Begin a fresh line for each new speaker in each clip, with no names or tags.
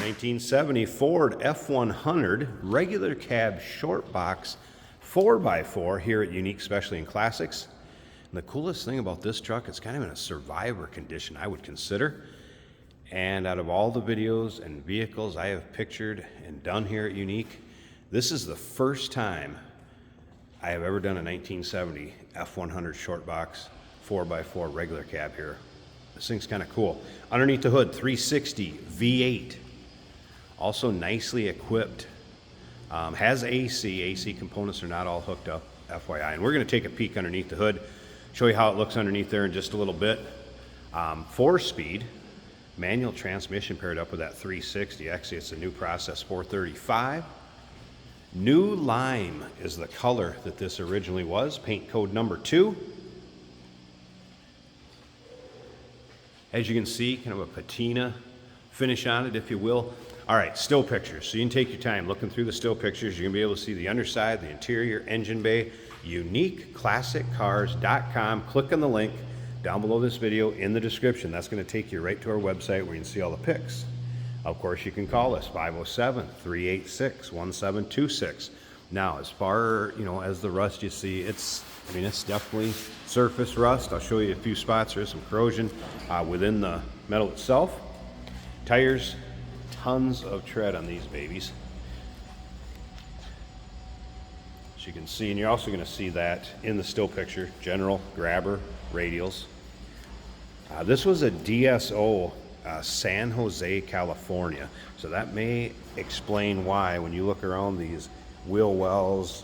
1970 Ford F100 regular cab short box 4x4 here at Unique Specialty and Classics. And the coolest thing about this truck, it's kind of in a survivor condition, I would consider. And out of all the videos and vehicles I have pictured and done here at Unique, this is the first time I have ever done a 1970 F100 short box 4x4 regular cab here. This thing's kind of cool. Underneath the hood, 360 V8. Also nicely equipped. Has AC. AC components are not all hooked up, FYI. And we're going to take a peek underneath the hood, show you how it looks underneath there in just a little bit. 4-speed, manual transmission paired up with that 360. Actually, it's a new process, 435. New lime is the color that this originally was. Paint code number 2. As you can see, kind of a patina finish on it, if you will. All right, still pictures. So you can take your time looking through the still pictures. You're gonna be able to see the underside, the interior, engine bay, uniqueclassiccars.com. Click on the link down below this video in the description. That's gonna take you right to our website where you can see all the pics. Of course, you can call us, 507-386-1726. Now, as far, as the rust you see, it's definitely surface rust. I'll show you a few spots. There's some corrosion within the metal itself. Tires, tons of tread on these babies. As you can see, and you're also going to see that in the still picture, general, grabber, radials. This was a DSO, San Jose, California. So that may explain why when you look around these wheel wells,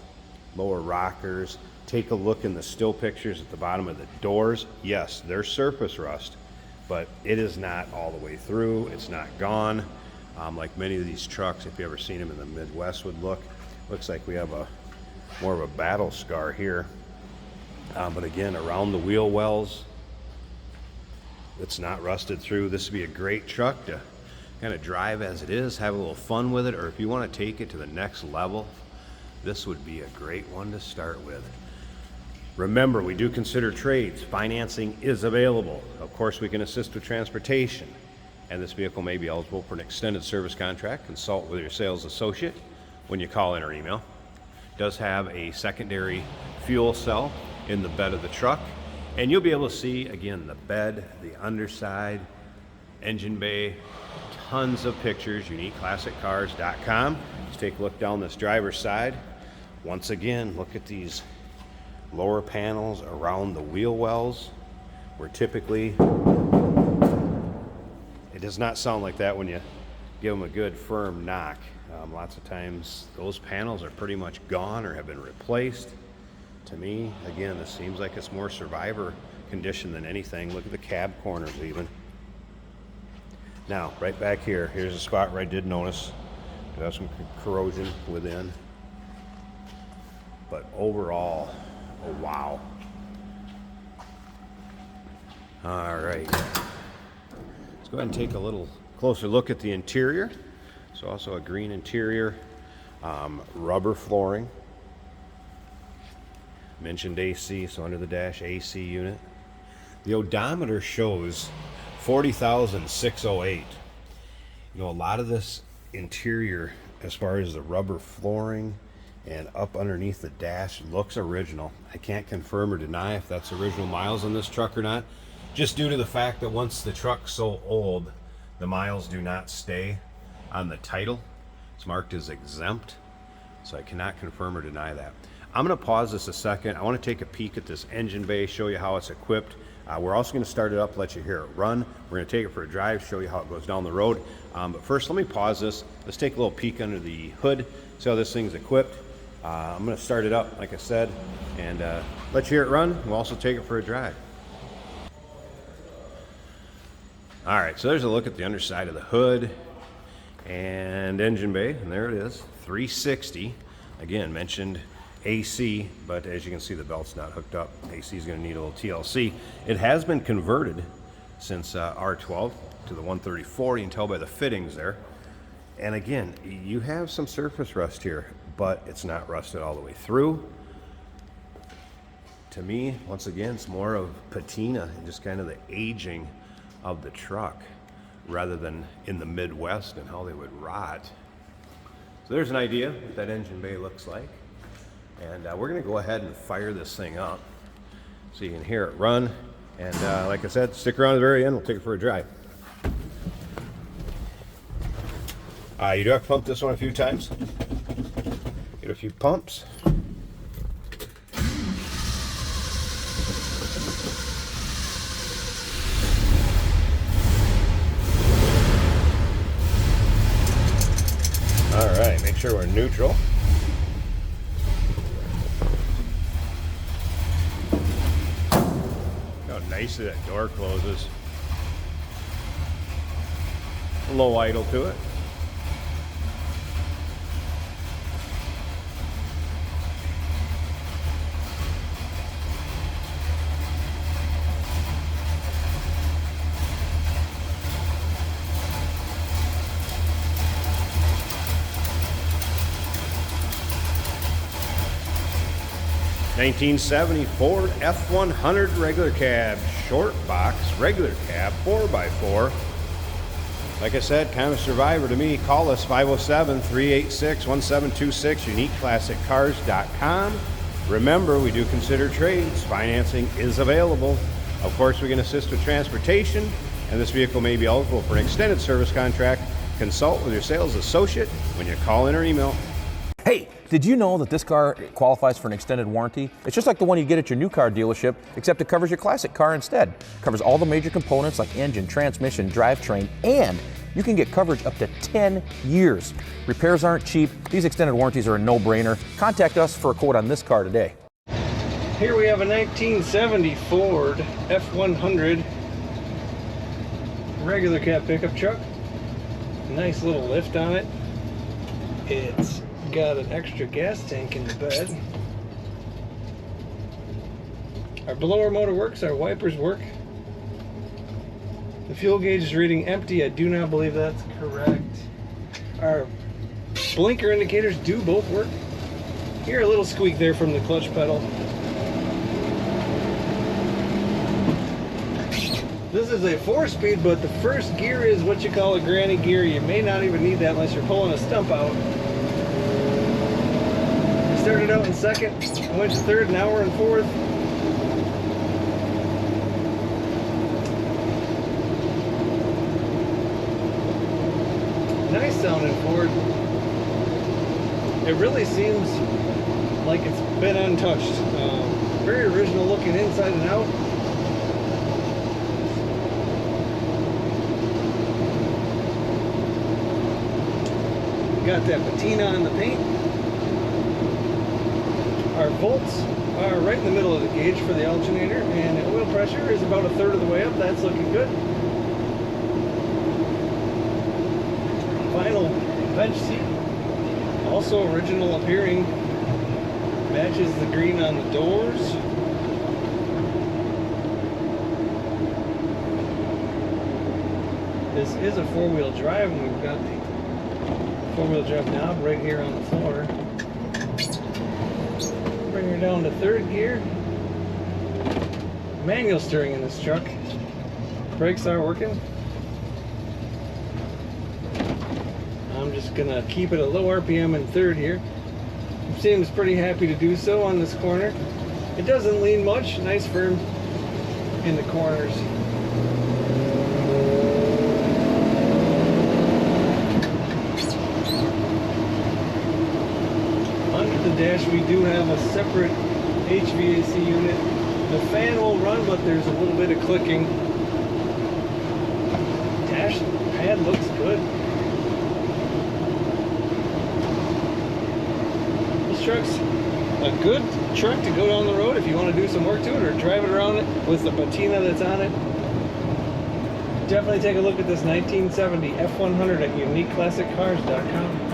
lower rockers, take a look in the still pictures at the bottom of the doors. Yes, there's surface rust, but it is not all the way through. It's not gone. Like many of these trucks, if you ever seen them in the Midwest would look. Looks like we have more of a battle scar here. But again, around the wheel wells, it's not rusted through. This would be a great truck to kind of drive as it is, have a little fun with it, or if you want to take it to the next level, this would be a great one to start with. Remember, we do consider trades. Financing is available. Of course, we can assist with transportation. And this vehicle may be eligible for an extended service contract. Consult with your sales associate when you call in or email. It does have a secondary fuel cell in the bed of the truck. And you'll be able to see, again, the bed, the underside, engine bay, tons of pictures, uniqueclassiccars.com. Let's take a look down this driver's side. Once again, look at these lower panels around the wheel wells, where typically it does not sound like that when you give them a good firm knock. Lots of times those panels are pretty much gone or have been replaced. To me, again, this seems like it's more survivor condition than anything. Look at the cab corners even. Now, right back here, here's a spot where I did notice we have some corrosion within. But overall, oh wow. All right. Let's go ahead and take a little closer look at the interior. So also a green interior, rubber flooring. Mentioned AC, so under the dash AC unit. The odometer shows 40,608. A lot of this interior, as far as the rubber flooring and up underneath the dash, looks original. I can't confirm or deny if that's original miles on this truck or not, just due to the fact that once the truck's so old, the miles do not stay on the title. It's marked as exempt, so I cannot confirm or deny that. I'm going to pause this a second. I want to take a peek at this engine bay, show you how it's equipped. We're also going to start it up, let you hear it run. We're going to take it for a drive, show you how it goes down the road. But first, let me pause this. Let's take a little peek under the hood, see how this thing's equipped. I'm going to start it up, like I said, and let you hear it run. We'll also take it for a drive. All right, so there's a look at the underside of the hood and engine bay, and there it is, 360. Again, mentioned AC, but as you can see, the belt's not hooked up. AC is going to need a little TLC. It has been converted since R12 to the 134. You can tell by the fittings there. And again, you have some surface rust here, but it's not rusted all the way through. To me, once again, it's more of patina and just kind of the aging of the truck. rather than in the Midwest and how they would rot. So there's an idea what that engine bay looks like. And we're gonna go ahead and fire this thing up so you can hear it run. And like I said, stick around to the very end, we'll take it for a drive. You do have to pump this one a few times. Get a few pumps. All right, make sure we're neutral. How nicely that door closes. Low idle to it. (1970) Ford F100 regular cab, short box, regular cab, 4x4. Like I said, kind of a survivor to me. Call us 507-386-1726, uniqueclassiccars.com. Remember, we do consider trades. Financing is available. Of course, we can assist with transportation, and this vehicle may be eligible for an extended service contract. Consult with your sales associate when you call in or email.
Hey, did you know that this car qualifies for an extended warranty? It's just like the one you get at your new car dealership, except it covers your classic car instead. It covers all the major components like engine, transmission, drivetrain, and you can get coverage up to 10 years. Repairs aren't cheap. These extended warranties are a no-brainer. Contact us for a quote on this car today.
Here we have a 1970 Ford F100 regular cab pickup truck. Nice little lift on it. It's got an extra gas tank in the bed. Our blower motor works, our wipers work. The fuel gauge is reading empty. I do not believe that's correct. Our blinker indicators do both work. Hear a little squeak there from the clutch pedal. This is a 4-speed, but the first gear is what you call a granny gear. You may not even need that unless you're pulling a stump out. Started out in second, went to third, now we're in fourth. Nice sounding Ford. It really seems like it's been untouched. Very original looking inside and out. Got that patina in the paint. Our volts are right in the middle of the gauge for the alternator, and the oil pressure is about a third of the way up. That's looking good. Vinyl bench seat, also original appearing, matches the green on the doors. This is a 4-wheel drive, and we've got the 4-wheel drive knob right here on the floor. Bring her down to third gear. Manual steering in this truck. Brakes are working. I'm just gonna keep it at low RPM in third here. Seems pretty happy to do so on this corner. It doesn't lean much, nice firm in the corners. Dash, we do have a separate HVAC unit. The fan will run, but there's a little bit of clicking. Dash pad looks good. This truck's a good truck to go down the road if you want to do some work to it or drive it around it with the patina that's on it. Definitely take a look at this 1970 F100 at uniqueclassiccars.com.